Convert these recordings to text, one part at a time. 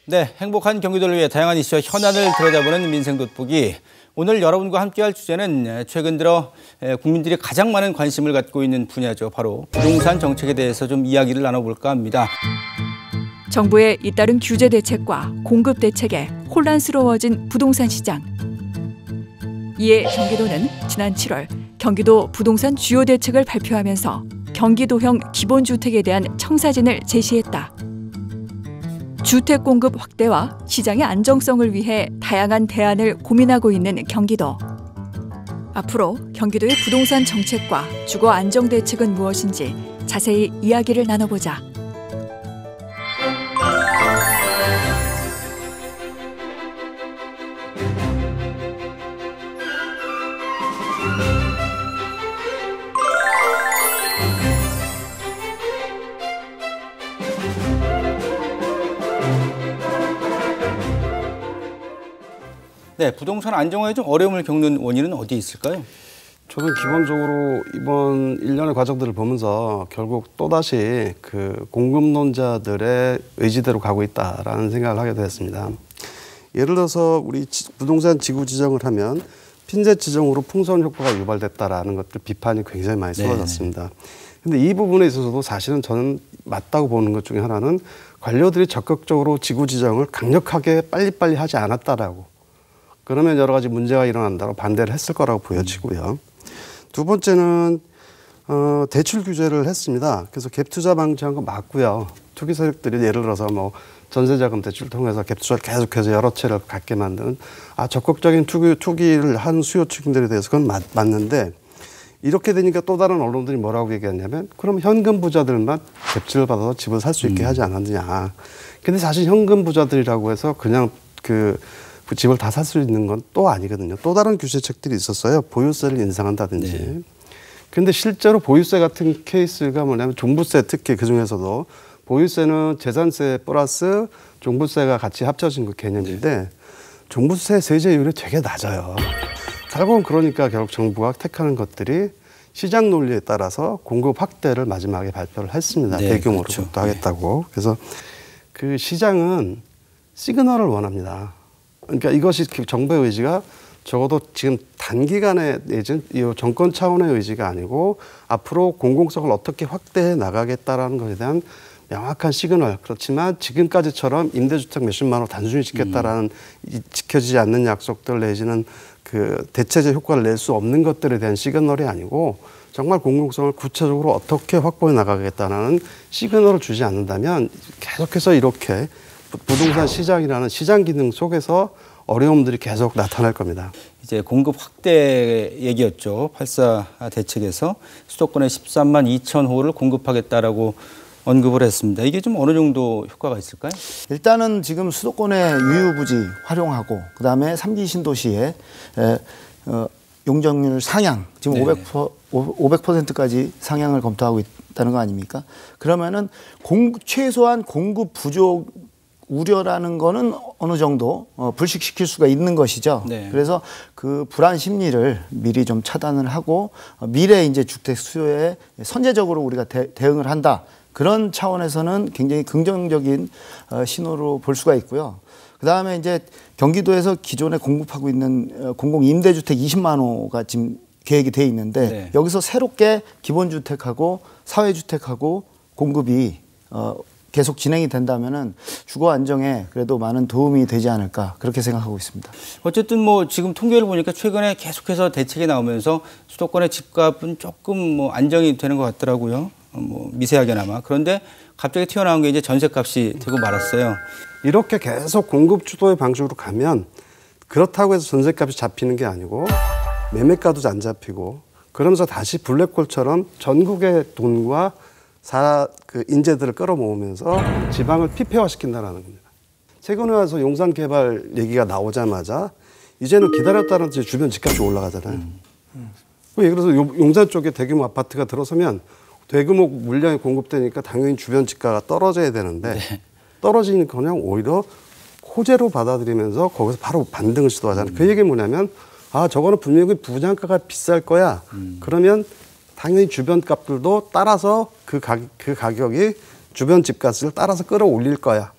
네, 행복한 경기도를 위해 다양한 이슈와 현안을 들여다보는 민생 돋보기. 오늘 여러분과 함께할 주제는 최근 들어 국민들이 가장 많은 관심을 갖고 있는 분야죠. 바로 부동산 정책에 대해서 좀 이야기를 나눠볼까 합니다. 정부의 잇따른 규제 대책과 공급 대책에 혼란스러워진 부동산 시장. 이에 경기도는 지난 7월 경기도 부동산 주요 대책을 발표하면서 경기도형 기본주택에 대한 청사진을 제시했다. 주택 공급 확대와 시장의 안정성을 위해 다양한 대안을 고민하고 있는 경기도. 앞으로 경기도의 부동산 정책과 주거 안정 대책은 무엇인지 자세히 이야기를 나눠보자. 네, 부동산 안정화에 좀 어려움을 겪는 원인은 어디에 있을까요? 저는 기본적으로 이번 일련의 과정들을 보면서 결국 또다시 그 공급론자들의 의지대로 가고 있다라는 생각을 하게 되었습니다. 예를 들어서 우리 부동산 지구 지정을 하면 핀셋 지정으로 풍선 효과가 유발됐다라는 것들 비판이 굉장히 많이 쏟아졌습니다. 그런데 이 부분에 있어서도 사실은 저는 맞다고 보는 것 중에 하나는 관료들이 적극적으로 지구 지정을 강력하게 빨리빨리 하지 않았다라고. 그러면 여러 가지 문제가 일어난다고 반대를 했을 거라고 보여지고요. 두 번째는 대출 규제를 했습니다. 그래서 갭 투자 방지한 거 맞고요. 투기 세력들이 예를 들어서 뭐 전세자금 대출 통해서 갭 투자를 계속해서 여러 채를 갖게 만드는 적극적인 투기를 한 수요 측들에 대해서 그건 맞는데 이렇게 되니까 또 다른 언론들이 뭐라고 얘기했냐면 그럼 현금 부자들만 갭질을 받아서 집을 살 수 있게 하지 않았느냐. 근데 사실 현금 부자들이라고 해서 그냥 그 집을 다 살 수 있는 건 또 아니거든요. 또 다른 규제책들이 있었어요. 보유세를 인상한다든지. 그런데 실제로 보유세 같은 케이스가 뭐냐면 종부세 특히 그중에서도 보유세는 재산세 플러스 종부세가 같이 합쳐진 그 개념인데 종부세 세제율이 되게 낮아요. 결국은 그러니까 결국 정부가 택하는 것들이 시장 논리에 따라서 공급 확대를 마지막에 발표를 했습니다. 대규모로 그렇죠. 하겠다고. 그래서 그 시장은 시그널을 원합니다. 그러니까 이것이 정부의 의지가 적어도 지금 단기간의 정권 차원의 의지가 아니고 앞으로 공공성을 어떻게 확대해 나가겠다라는 것에 대한 명확한 시그널. 그렇지만 지금까지처럼 임대주택 몇십만 원 단순히 짓겠다라는 지켜지지 않는 약속들 내지는 그 대체제 효과를 낼 수 없는 것들에 대한 시그널이 아니고 정말 공공성을 구체적으로 어떻게 확보해 나가겠다는 시그널을 주지 않는다면 계속해서 이렇게 부동산 시장이라는 시장 기능 속에서 어려움들이 계속 나타날 겁니다. 이제 공급 확대 얘기였죠. 8.4 대책에서 수도권에 13만 2천 호를 공급하겠다라고 언급을 했습니다. 이게 좀 어느 정도 효과가 있을까요? 일단은 지금 수도권의 유유부지 활용하고 그다음에 3기 신도시에 용적률 상향 지금 500%까지 상향을 검토하고 있다는 거 아닙니까? 그러면은 최소한 공급 부족 우려라는 거는 어느 정도 불식시킬 수가 있는 것이죠. 그래서 그 불안 심리를 미리 좀 차단을 하고 미래 이제 주택 수요에 선제적으로 우리가 대응을 한다. 그런 차원에서는 굉장히 긍정적인 신호로 볼 수가 있고요. 그다음에 이제 경기도에서 기존에 공급하고 있는 공공 임대주택 20만 호가 지금 계획이 돼 있는데 여기서 새롭게 기본주택하고 사회주택하고 공급이 계속 진행이 된다면은 주거 안정에 그래도 많은 도움이 되지 않을까 그렇게 생각하고 있습니다. 어쨌든 뭐 지금 통계를 보니까 최근에 계속해서 대책이 나오면서 수도권의 집값은 조금 뭐 안정이 되는 것 같더라고요. 뭐 미세하게나마. 그런데 갑자기 튀어나온 게 이제 전세값이 되고 말았어요. 이렇게 계속 공급 주도의 방식으로 가면 그렇다고 해서 전세값이 잡히는 게 아니고 매매가도 안 잡히고 그러면서 다시 블랙홀처럼 전국의 돈과 그 인재들을 끌어모으면서 지방을 피폐화시킨다는 겁니다. 최근에 와서 용산 개발 얘기가 나오자마자 이제는 기다렸다는 듯이 주변 집값이 올라가잖아요. 예를 들어서 용산 쪽에 대규모 아파트가 들어서면 대규모 물량이 공급되니까 당연히 주변 집가가 떨어져야 되는데 떨어지니까 그냥 오히려 호재로 받아들이면서 거기서 바로 반등을 시도하잖아요. 그 얘기는 뭐냐면 저거는 분명히 분양가가 비쌀 거야. 그러면 당연히 주변 값들도 따라서 그 가격이 주변 집값을 따라서 끌어올릴 거야.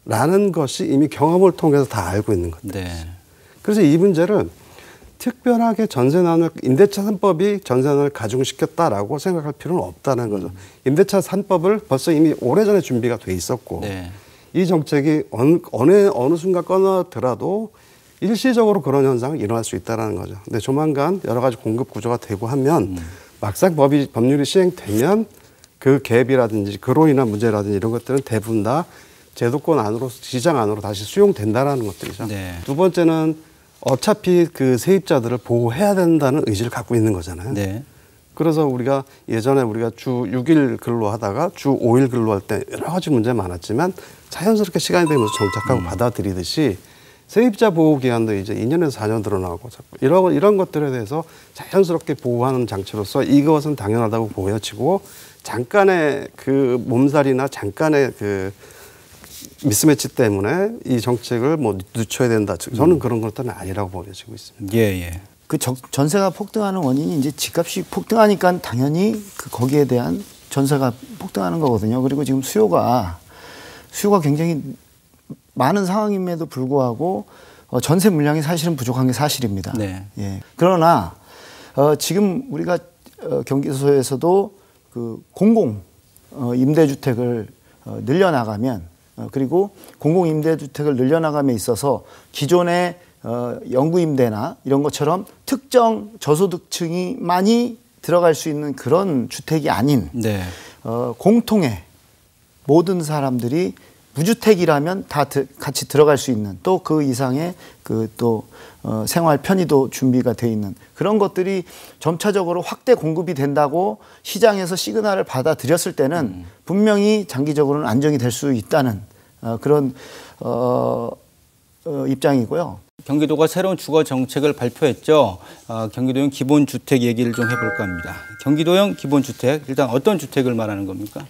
라는 것이 이미 경험을 통해서 다 알고 있는 것들. 네. 그래서 이 문제를 특별하게 전세난을 임대차 3법이 전세난을 가중시켰다라고 생각할 필요는 없다는 거죠. 임대차 3법을 벌써 이미 오래전에 준비가 돼 있었고 네. 이 정책이 어느 순간 꺼내더라도 일시적으로 그런 현상이 일어날 수 있다는 거죠. 근데 조만간 여러 가지 공급 구조가 되고 하면 막상 법률이 시행되면 그 갭이라든지 그로 인한 문제라든지 이런 것들은 대부분 다 제도권 안으로 시장 안으로 다시 수용된다라는 것들이죠. 네. 두 번째는 어차피 그 세입자들을 보호해야 된다는 의지를 갖고 있는 거잖아요. 네. 그래서 우리가 예전에 우리가 주 6일 근로하다가 주 5일 근로할 때 여러 가지 문제가 많았지만 자연스럽게 시간이 되면서 정착하고 받아들이듯이 세입자 보호 기간도 이제 2년에서 4년 늘어나고 이런 것들에 대해서 자연스럽게 보호하는 장치로서 이것은 당연하다고 보여지고 잠깐의 그 몸살이나 잠깐의 그 미스매치 때문에 이 정책을 뭐 늦춰야 된다. 저는 그런 것들은 아니라고 보여지고 있습니다. 예, 예. 그 전세가 폭등하는 원인이 이제 집값이 폭등하니까 당연히 그 거기에 대한 전세가 폭등하는 거거든요. 그리고 지금 수요가 굉장히 많은 상황임에도 불구하고 전세 물량이 사실은 부족한 게 사실입니다. 네. 예. 그러나 지금 우리가 경기도에서도 그 공공 임대주택을 늘려나가면 그리고 공공 임대주택을 늘려나감에 있어서 기존의 영구 임대나 이런 것처럼 특정 저소득층이 많이 들어갈 수 있는 그런 주택이 아닌 네. 공통의 모든 사람들이 무주택이라면 다 같이 들어갈 수 있는 또 그 이상의 그 또 생활 편의도 준비가 돼 있는 그런 것들이 점차적으로 확대 공급이 된다고 시장에서 시그널을 받아들였을 때는 분명히 장기적으로는 안정이 될 수 있다는 그런 입장이고요. 경기도가 새로운 주거 정책을 발표했죠. 경기도형 기본주택 얘기를 좀 해볼까 합니다. 경기도형 기본주택, 일단 어떤 주택을 말하는 겁니까?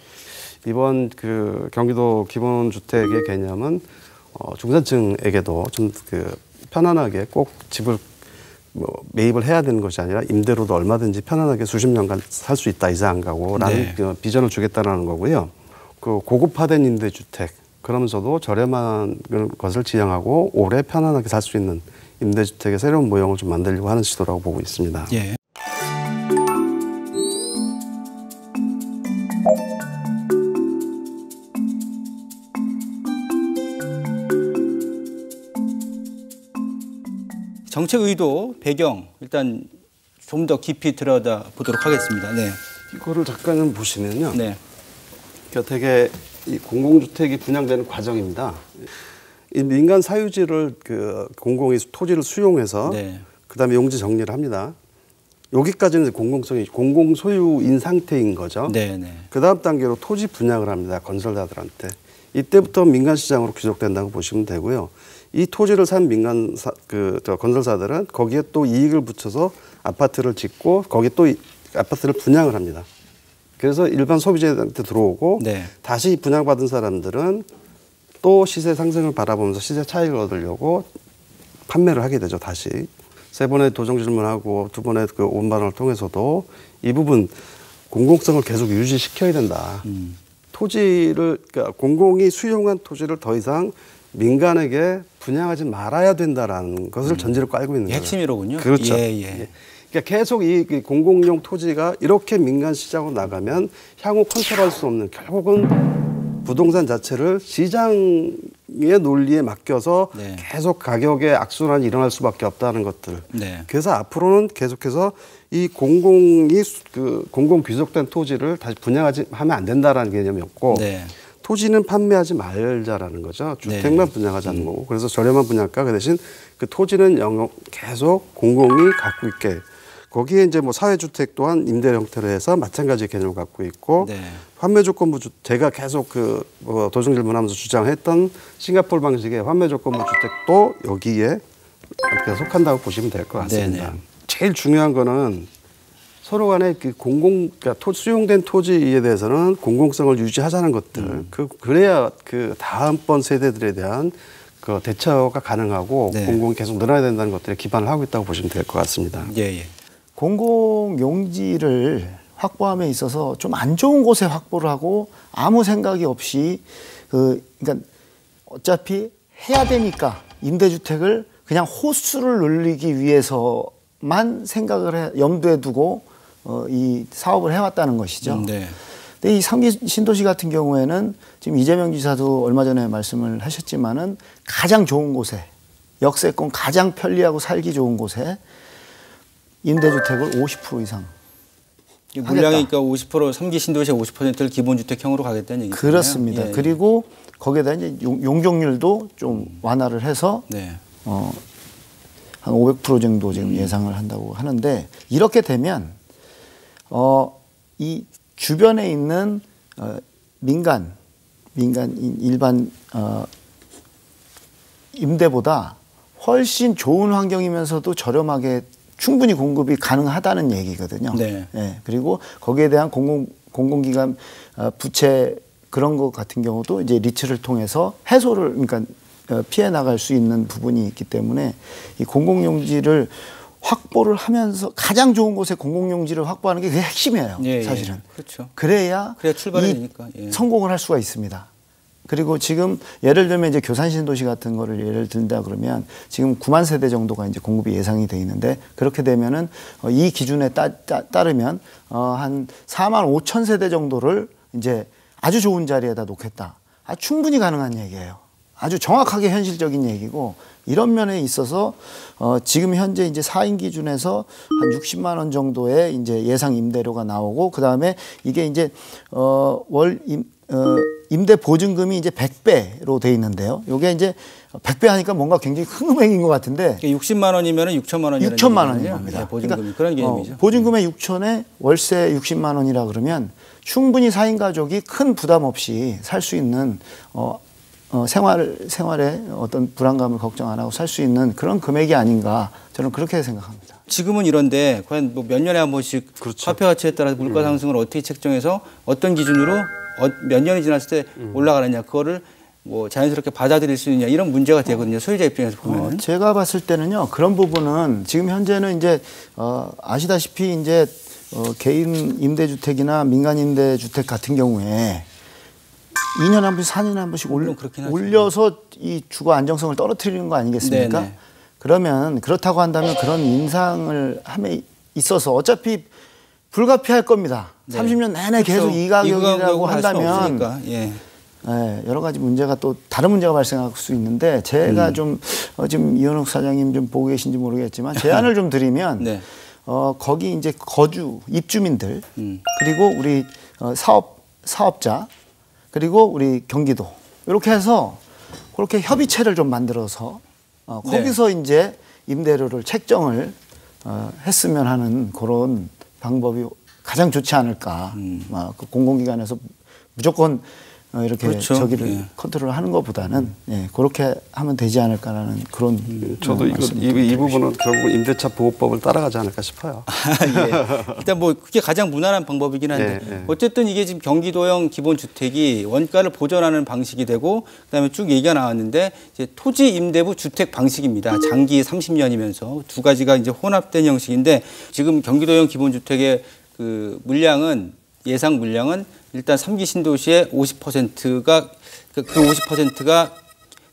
이번 그 경기도 기본주택의 개념은 중산층에게도 좀 그 편안하게 꼭 집을 뭐 매입을 해야 되는 것이 아니라 임대로도 얼마든지 편안하게 수십 년간 살 수 있다 이사 안 가고라는 네. 그 비전을 주겠다라는 거고요. 그 고급화된 임대주택 그러면서도 저렴한 것을 지향하고 오래 편안하게 살 수 있는 임대주택의 새로운 모형을 좀 만들려고 하는 시도라고 보고 있습니다. 예. 정책 의도, 배경 일단 좀 더 깊이 들여다 보도록 하겠습니다. 네. 이거를 잠깐 보시면요. 네. 되게 이 공공주택이 분양되는 과정입니다. 이 민간 사유지를 그 공공이 토지를 수용해서 네. 그다음에 용지 정리를 합니다. 여기까지는 공공성이 공공 소유인 상태인 거죠. 네, 네. 그다음 단계로 토지 분양을 합니다. 건설자들한테. 이때부터 민간 시장으로 귀속된다고 보시면 되고요. 이 토지를 산 민간 건설사들은 거기에 또 이익을 붙여서 아파트를 짓고 거기에 또 아파트를 분양을 합니다. 그래서 일반 소비자한테 들어오고 네. 다시 분양받은 사람들은 또 시세 상승을 바라보면서 시세 차익을 얻으려고 판매를 하게 되죠. 다시. 세 번의 도정 질문하고 두 번의 그 온반을 통해서도 이 부분 공공성을 계속 유지시켜야 된다. 토지를 그러니까 공공이 수용한 토지를 더 이상 민간에게 분양하지 말아야 된다라는 것을 전제로 깔고 있는 거예요. 핵심이로군요. 그렇죠. 예, 예. 그러니까 계속 이 공공용 토지가 이렇게 민간 시장으로 나가면 향후 컨트롤할 수 없는 결국은 부동산 자체를 시장의 논리에 맡겨서 네. 계속 가격의 악순환이 일어날 수밖에 없다는 것들. 네. 그래서 앞으로는 계속해서 이 공공 귀속된 토지를 다시 분양하면 안 된다라는 개념이었고 네. 토지는 판매하지 말자라는 거죠. 주택만 네. 분양하자는 거고. 그래서 저렴한 분양가 그 대신 그 토지는 계속 공공이 갖고 있게. 거기에 이제 뭐 사회주택 또한 임대 형태로 해서 마찬가지 개념을 갖고 있고 네. 환매조건부 제가 계속 도정 질문하면서 주장했던 싱가포르 방식의 환매조건부 주택도 여기에 속한다고 보시면 될 것 같습니다. 네네. 제일 중요한 거는 서로 간에 그 그러니까 수용된 토지에 대해서는 공공성을 유지하자는 것들. 그래야 그 다음번 세대들에 대한 그 대처가 가능하고 네. 공공이 계속 늘어나야 된다는 것들에 기반을 하고 있다고 보시면 될 것 같습니다. 예, 예. 공공 용지를 확보함에 있어서 좀 안 좋은 곳에 확보를 하고 아무 생각이 없이 그러니까 어차피 해야 되니까 임대주택을 그냥 호수를 늘리기 위해서만 염두에 두고 이 사업을 해왔다는 것이죠. 네. 근데 이 3기 신도시 같은 경우에는 지금 이재명 지사도 얼마 전에 말씀을 하셨지만은 가장 좋은 곳에 역세권 가장 편리하고 살기 좋은 곳에 임대주택을 50% 이상 물량이니까 50% 3기 신도시의 50%를 기본주택형으로 가겠다는 얘기죠. 그렇습니다. 예. 그리고 거기에다 이제 용적률도 좀 완화를 해서 네. 한 500% 정도 지금 예상을 한다고 하는데 이렇게 되면 이 주변에 있는 민간 일반 임대보다 훨씬 좋은 환경이면서도 저렴하게 충분히 공급이 가능하다는 얘기거든요. 네. 예, 그리고 거기에 대한 공공기관 부채 그런 것 같은 경우도 이제 리츠를 통해서 해소를 그러니까 피해 나갈 수 있는 부분이 있기 때문에 이 공공용지를 확보를 하면서 가장 좋은 곳에 공공용지를 확보하는 게 그게 핵심이에요. 예, 사실은. 예. 그렇죠. 그래야 출발이 되니까. 예. 성공을 할 수가 있습니다. 그리고 지금 예를 들면 이제 교산신도시 같은 거를 예를 든다 그러면 지금 9만 세대 정도가 이제 공급이 예상이 돼 있는데 그렇게 되면은 이 기준에 따르면 한 4만 5천 세대 정도를 이제 아주 좋은 자리에다 놓겠다. 충분히 가능한 얘기예요. 아주 정확하게 현실적인 얘기고 이런 면에 있어서 지금 현재 이제 4인 기준에서 한 60만 원 정도의 이제 예상 임대료가 나오고 그다음에 이게 이제 임대 보증금이 이제 100배로 돼 있는데요. 요게 이제 100배 하니까 뭔가 굉장히 큰 금액인 것 같은데 60만 원이면은 6천만 원이라는 6천만 원인 겁니다. 네, 보증금이 그러니까 그런 개념이죠. 보증금의 6천에 월세 60만 원이라 그러면 충분히 4인 가족이 큰 부담 없이 살 수 있는 생활에 어떤 불안감을 걱정 안 하고 살 수 있는 그런 금액이 아닌가 저는 그렇게 생각합니다. 지금은 이런데 과연 뭐 몇 년에 한 번씩 그렇죠. 화폐 가치에 따라서 물가 상승을 어떻게 책정해서 어떤 기준으로 몇 년이 지났을 때 올라가느냐 그거를 뭐 자연스럽게 받아들일 수 있느냐 이런 문제가 되거든요. 소유자 입장에서 보면. 제가 봤을 때는요 그런 부분은 지금 현재는 이제 아시다시피 이제 개인 임대주택이나 민간 임대주택 같은 경우에 2년에 한 번씩 4년에 한 번씩 올려서 이 주거 안정성을 떨어뜨리는 거 아니겠습니까? 네네. 그러면 그렇다고 한다면 그런 인상을 함에 있어서 어차피 불가피할 겁니다. 네. 30년 내내 계속 그렇죠. 이 가격이라고 한다면 예. 여러 가지 문제가 또 다른 문제가 발생할 수 있는데 제가 좀 지금 이현욱 사장님 좀 보고 계신지 모르겠지만 제안을 좀 드리면 네. 거기 이제 입주민들 그리고 우리 사업자 그리고 우리 경기도 이렇게 해서 그렇게 협의체를 좀 만들어서 거기서 이제 임대료를 책정을 했으면 하는 그런 방법이 가장 좋지 않을까. 그 공공기관에서 무조건 이렇게 그렇죠. 저기를 예. 컨트롤하는 것보다는 그렇게 하면 되지 않을까라는 그런. 저도 이 부분은 결국 임대차 보호법을 따라가지 않을까 싶어요. 예. 일단 뭐 그게 가장 무난한 방법이긴 한데 예. 어쨌든 이게 지금 경기도형 기본주택이 원가를 보전하는 방식이 되고 그다음에 쭉 얘기가 나왔는데 이제 토지 임대부 주택 방식입니다. 장기 30년이면서 두 가지가 이제 혼합된 형식인데 지금 경기도형 기본주택의 그 물량은 예상 물량은 일단 3기 신도시의 50%가 그 50%가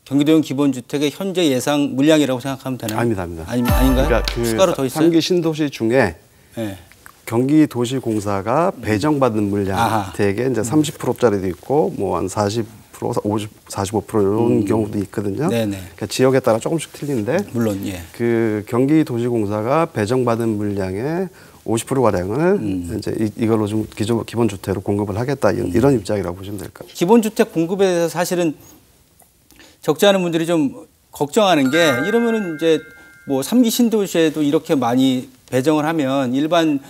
경기도형 기본주택의 현재 예상 물량이라고 생각하면 되나요? 아닙니다. 아닌가요? 그러니까 추가로 더 있어요? 3기 신도시 중에 네. 경기도시공사가 배정받은 물량 아하. 대개 이제 30%짜리도 있고 뭐 한 40%, 45% 이런 경우도 있거든요. 네네. 그러니까 지역에 따라 조금씩 틀린데 물론 예. 그 경기도시공사가 배정받은 물량의 50%가량을 이제 이걸로 좀 기본 주택으로 공급을 하겠다 이런 입장이라고 보시면 될 것 같아요. 기본주택 공급에 대해서 사실은 적지 않은 분들이 좀 걱정하는 게 이러면은 이제 뭐 3기 신도시에도 이렇게 많이 배정을 하면 일반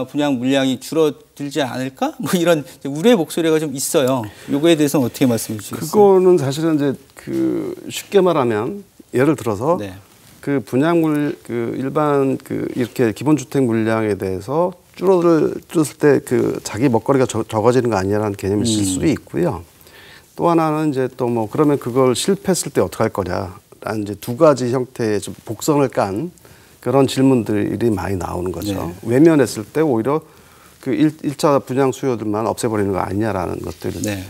분양 물량이 줄어들지 않을까? 뭐 이런 우려의 목소리가 좀 있어요. 요거에 대해서는 어떻게 말씀해 주시겠어요? 그거는 사실은 이제 그 쉽게 말하면 예를 들어서 네. 그 분양물 그 일반 그 이렇게 기본주택 물량에 대해서 줄었을 때 그 자기 먹거리가 적어지는 거 아니냐라는 개념이 있을 수도 있고요. 또 하나는 이제 또 뭐 그러면 그걸 실패했을 때 어떻게 할 거냐라는 이제 두 가지 형태의 좀 복선을 깐 그런 질문들이 많이 나오는 거죠. 네. 외면했을 때 오히려 그 1차 분양 수요들만 없애버리는 거 아니냐라는 것들. 네.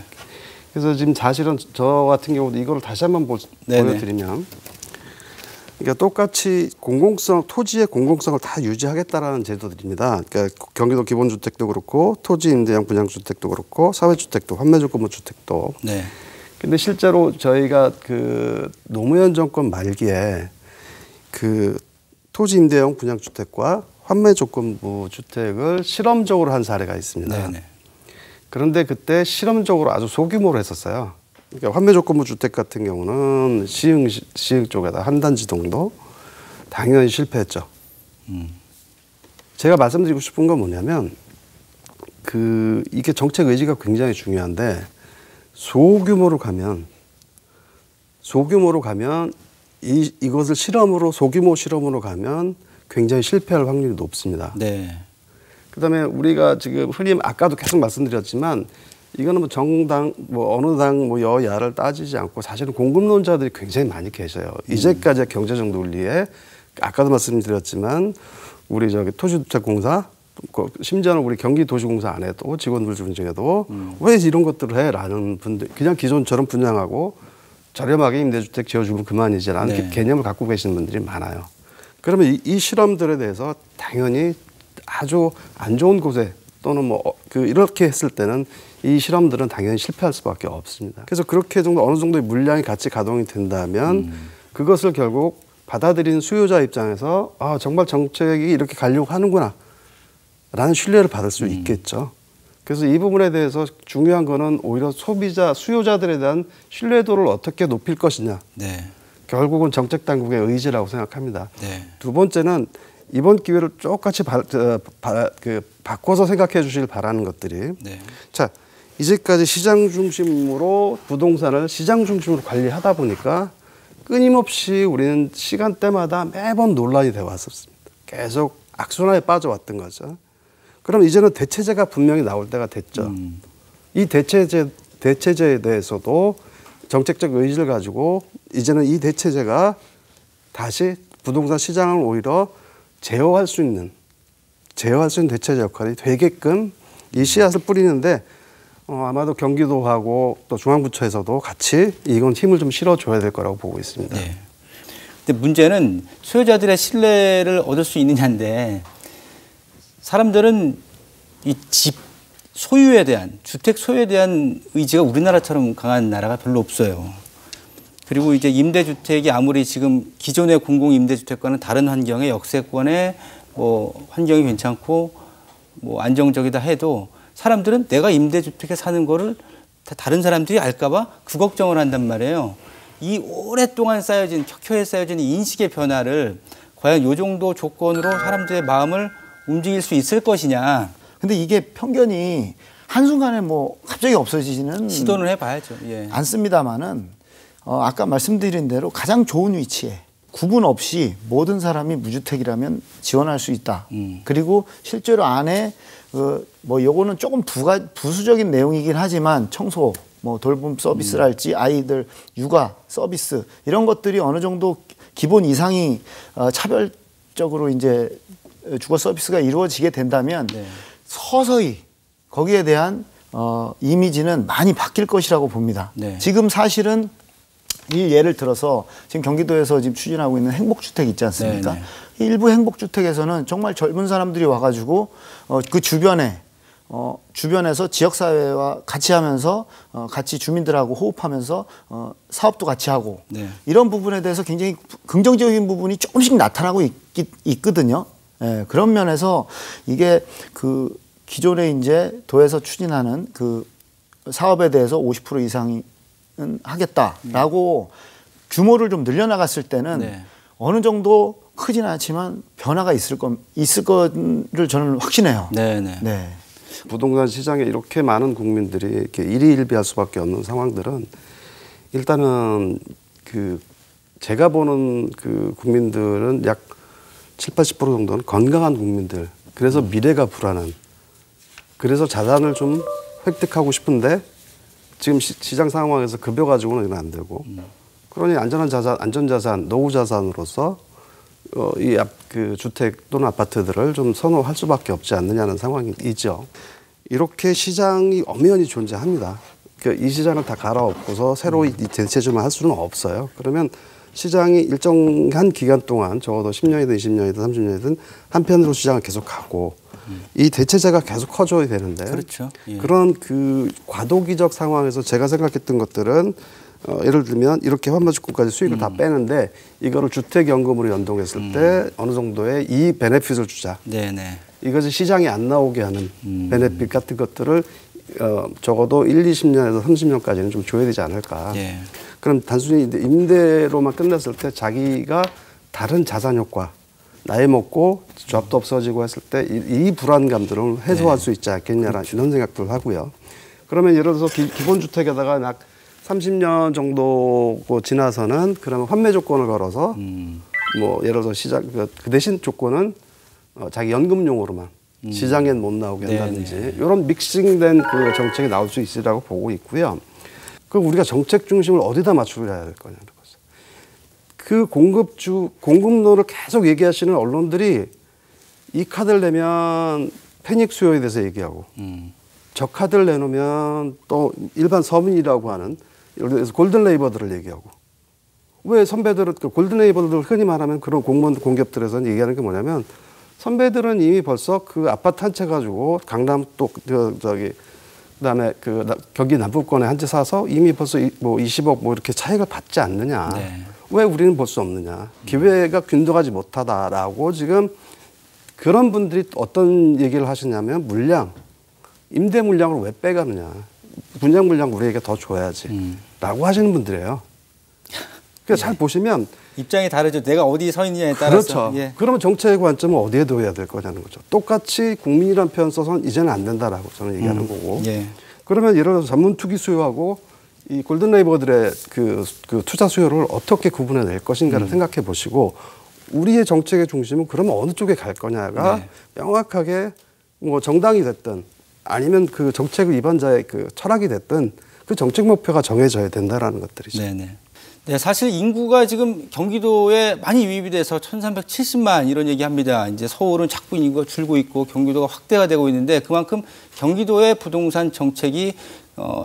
그래서 지금 사실은 저 같은 경우도 이걸 다시 한번 보여드리면, 그러니까 똑같이 토지의 공공성을 다 유지하겠다라는 제도들입니다. 그러니까 경기도 기본주택도 그렇고, 토지 임대형 분양주택도 그렇고, 사회주택도, 환매조건부주택도. 네. 근데 실제로 저희가 그 노무현 정권 말기에 그 토지 임대형 분양주택과 환매조건부 주택을 실험적으로 한 사례가 있습니다. 네네. 그런데 그때 실험적으로 아주 소규모로 했었어요. 그러니까 환매조건부 주택 같은 경우는 시흥 쪽에다 한 단지 정도 당연히 실패했죠. 제가 말씀드리고 싶은 건 뭐냐면 이게 정책 의지가 굉장히 중요한데 소규모로 가면 이것을 소규모 실험으로 가면 굉장히 실패할 확률이 높습니다. 네. 그다음에 우리가 지금 흔히 아까도 계속 말씀드렸지만 이거는 뭐 정당 어느 당 여야를 따지지 않고 사실은 공급론자들이 굉장히 많이 계셔요. 이제까지의 경제적 논리에 아까도 말씀드렸지만 우리 토지주택공사 심지어는 우리 경기도시공사 안에도 직원들 중에도 왜 이런 것들을 해라는 분들 그냥 기존처럼 분양하고 저렴하게 임대주택 지어주면 그만이지라는 개념을 갖고 계시는 분들이 많아요. 그러면 이 실험들에 대해서 당연히 아주 안 좋은 곳에 또는 이렇게 했을 때는 이 실험들은 당연히 실패할 수밖에 없습니다. 그래서 그렇게 어느 정도의 물량이 같이 가동이 된다면 그것을 결국 받아들인 수요자 입장에서 정말 정책이 이렇게 가려고 하는구나 라는 신뢰를 받을 수 있겠죠. 그래서 이 부분에 대해서 중요한 거는 오히려 수요자들에 대한 신뢰도를 어떻게 높일 것이냐. 네. 결국은 정책 당국의 의지라고 생각합니다. 네. 두 번째는 이번 기회를 똑같이 바꿔서 생각해 주시길 바라는 것들이 자 이제까지 시장 중심으로 부동산을 시장 중심으로 관리하다 보니까 끊임없이 우리는 시간대마다 매번 논란이 되어 왔었습니다. 계속 악순환에 빠져왔던 거죠. 그럼 이제는 대체제가 분명히 나올 때가 됐죠. 이 대체제에 대해서도 정책적 의지를 가지고 이제는 이 대체제가 다시 부동산 시장을 오히려 제어할 수 있는 대체제 역할이 되게끔 이 씨앗을 뿌리는데 아마도 경기도하고 또 중앙부처에서도 같이 이건 힘을 좀 실어줘야 될 거라고 보고 있습니다. 네. 근데 문제는 수요자들의 신뢰를 얻을 수 있느냐인데 사람들은 이 집 소유에 대한 주택 소유에 대한 의지가 우리나라처럼 강한 나라가 별로 없어요. 그리고 이제 임대주택이 아무리 지금 기존의 공공임대주택과는 다른 환경의 역세권의 환경이 괜찮고 안정적이다 해도 사람들은 내가 임대주택에 사는 거를 다른 사람들이 알까봐 그 걱정을 한단 말이에요. 이 오랫동안 켜켜이 쌓여진 인식의 변화를 과연 이 정도 조건으로 사람들의 마음을 움직일 수 있을 것이냐. 근데 이게 편견이 한순간에 갑자기 없어지지는 시도는 해봐야죠. 예. 않습니다만은 아까 말씀드린 대로 가장 좋은 위치에 구분 없이 모든 사람이 무주택이라면 지원할 수 있다. 그리고 실제로 안에 요거는 조금 부수적인 내용이긴 하지만 청소, 돌봄 서비스랄지 아이들 육아 서비스 이런 것들이 어느 정도 기본 이상이 차별적으로 이제 주거 서비스가 이루어지게 된다면 서서히 거기에 대한 이미지는 많이 바뀔 것이라고 봅니다. 네. 지금 사실은 예를 들어서 지금 경기도에서 지금 추진하고 있는 행복주택 있지 않습니까? 네네. 일부 행복주택에서는 정말 젊은 사람들이 와가지고 그 주변에서 지역사회와 같이 하면서 같이 주민들하고 호흡하면서 사업도 같이 하고 이런 부분에 대해서 굉장히 긍정적인 부분이 조금씩 나타나고 있거든요. 예, 그런 면에서 이게 기존에 이제 도에서 추진하는 사업에 대해서 50% 이상은 하겠다라고 규모를 좀 늘려나갔을 때는 어느 정도 크지는 않지만 변화가 있을 거를 저는 확신해요. 네. 부동산 시장에 이렇게 많은 국민들이 이렇게 일희일비할 수밖에 없는 상황들은 일단은 제가 보는 국민들은 약 70~80% 정도는 건강한 국민들. 그래서 미래가 불안한. 그래서 자산을 좀 획득하고 싶은데 지금 시장 상황에서 급여 가지고는 이건 안 되고. 그러니 안전자산, 노후자산으로서 주택 또는 아파트들을 좀 선호할 수밖에 없지 않느냐는 상황이죠. 이렇게 시장이 엄연히 존재합니다. 이 시장을 다 갈아엎고서 새로 이 대체주만 할 수는 없어요. 그러면 시장이 일정한 기간 동안 적어도 10년이든 20년이든 30년이든 한편으로 시장을 계속 가고 이 대체재가 계속 커져야 되는데 그렇죠. 예. 그런 그 과도기적 상황에서 제가 생각했던 것들은 예를 들면 이렇게 환마주권까지 수익을 다 빼는데 이거를 주택연금으로 연동했을 때 어느 정도의 이 베네핏을 주자. 네네. 이것이 시장에 안 나오게 하는 베네핏 같은 것들을 적어도 1, 20년에서 30년까지는 좀 줘야 되지 않을까. 예. 그럼 단순히 임대로만 끝냈을 때 자기가 다른 자산 효과, 나이 먹고 잡도 없어지고 했을 때 이 불안감들을 해소할 수 있지 않겠냐라는 이런 생각들을 하고요. 그러면 예를 들어서 기본주택에다가 약 30년 정도 지나서는 그러면 환매 조건을 걸어서 뭐 예를 들어서 그 대신 조건은 자기 연금용으로만 시장엔 못 나오게 한다든지 이런 믹싱된 그 정책이 나올 수 있으리라고 보고 있고요. 그럼 우리가 정책 중심을 어디다 맞추려야 될 거냐는 거죠. 그 공급론을 계속 얘기하시는 언론들이 이 카드를 내면 패닉 수요에 대해서 얘기하고 저 카드를 내놓으면 또 일반 서민이라고 하는 예를 들어서 골든레이버들을 얘기하고 왜 선배들은 그 골든레이버들 흔히 말하면 그런 공무원 공기업들에서는 얘기하는 게 뭐냐면 선배들은 이미 벌써 그 아파트 한 채 가지고 강남 또 그다음에 그 경기 남부권에 한 채 사서 이미 벌써 뭐 20억 뭐 이렇게 차익을 받지 않느냐. 네. 왜 우리는 볼 수 없느냐. 기회가 균등하지 못하다라고 지금 그런 분들이 어떤 얘기를 하시냐면 물량, 임대 물량을 왜 빼가느냐. 분양 물량 우리에게 더 줘야지. 라고 하시는 분들이에요. 그러니까 잘 보시면 입장이 다르죠. 내가 어디 서 있느냐에 따라서. 그렇죠. 예. 그러면 정책의 관점은 어디에 둬야 될 거냐는 거죠. 똑같이 국민이란 표현 써서는 이제는 안 된다라고 저는 얘기하는 거고. 예. 그러면 예를 들어서 전문 투기 수요하고 이 골든레이버들의 그 투자 수요를 어떻게 구분해낼 것인가를 생각해 보시고 우리의 정책의 중심은 그러면 어느 쪽에 갈 거냐가 명확하게 뭐 정당이 됐든 아니면 그 정책 위반자의 그 철학이 됐든 그 정책 목표가 정해져야 된다라는 것들이죠. 네네. 네, 사실 인구가 지금 경기도에 많이 유입이 돼서 1370만 이런 얘기합니다. 이제 서울은 자꾸 인구가 줄고 있고 경기도가 확대가 되고 있는데 그만큼 경기도의 부동산 정책이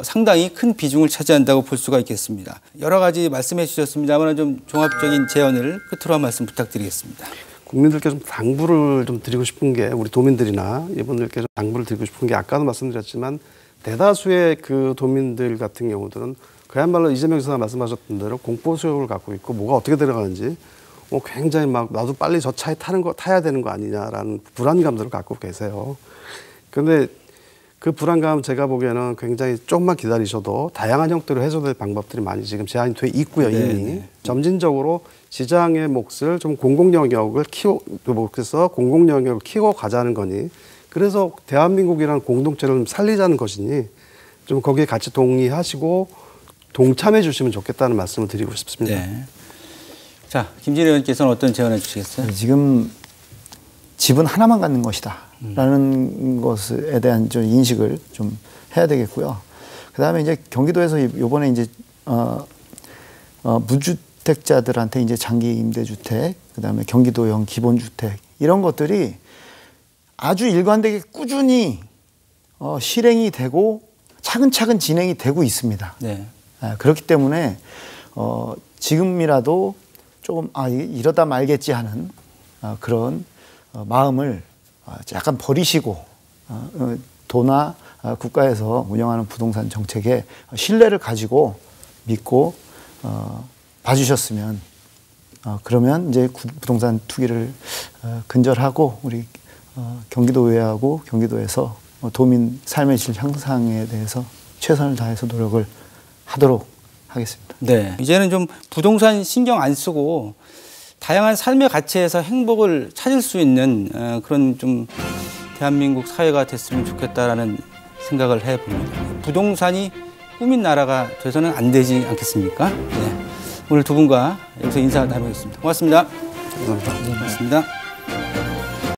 상당히 큰 비중을 차지한다고 볼 수가 있겠습니다. 여러 가지 말씀해 주셨습니다만 좀 종합적인 제언을 끝으로 한 말씀 부탁드리겠습니다. 국민들께 좀 당부를 좀 드리고 싶은 게 우리 도민들이나 이분들께 좀 당부를 드리고 싶은 게 아까도 말씀드렸지만 대다수의 그 도민들 같은 경우들은 그야말로 이재명 지사가 말씀하셨던 대로 공포 수요를 갖고 있고 뭐가 어떻게 들어가는지 굉장히 막 나도 빨리 저 차에 타야 되는 거 아니냐라는 불안감들을 갖고 계세요. 그런데 그 불안감 제가 보기에는 굉장히 조금만 기다리셔도 다양한 형태로 해소될 방법들이 많이 지금 제한이 돼 있고요. 이미 점진적으로 시장의 몫을 좀 공공영역을 그래서 공공영역을 키워 가자는 거니 그래서 대한민국이라는 공동체를 좀 살리자는 것이니 좀 거기에 같이 동의하시고 동참해 주시면 좋겠다는 말씀을 드리고 싶습니다. 네. 자, 김진애 의원께서는 어떤 제안해 주시겠어요? 지금 집은 하나만 갖는 것이다 라는 것에 대한 좀 인식을 좀 해야 되겠고요. 그다음에 이제 경기도에서 이번에 이제 무주택자들한테 이제 장기 임대주택, 그다음에 경기도형 기본주택 이런 것들이 아주 일관되게 꾸준히 실행이 되고 차근차근 진행이 되고 있습니다. 네. 그렇기 때문에 지금이라도 조금 이러다 말겠지 하는 그런 마음을 약간 버리시고 도나 국가에서 운영하는 부동산 정책에 신뢰를 가지고 믿고 봐주셨으면 그러면 이제 부동산 투기를 근절하고 우리 경기도의회하고 경기도에서 도민 삶의 질 향상에 대해서 최선을 다해서 노력을 하도록 하겠습니다. 네. 이제는 좀 부동산 신경 안 쓰고 다양한 삶의 가치에서 행복을 찾을 수 있는 그런 좀 대한민국 사회가 됐으면 좋겠다라는 생각을 해봅니다. 부동산이 꾸민 나라가 돼서는 안 되지 않겠습니까? 네. 오늘 두 분과 여기서 인사 나누겠습니다. 고맙습니다. 감사합니다. 고맙습니다.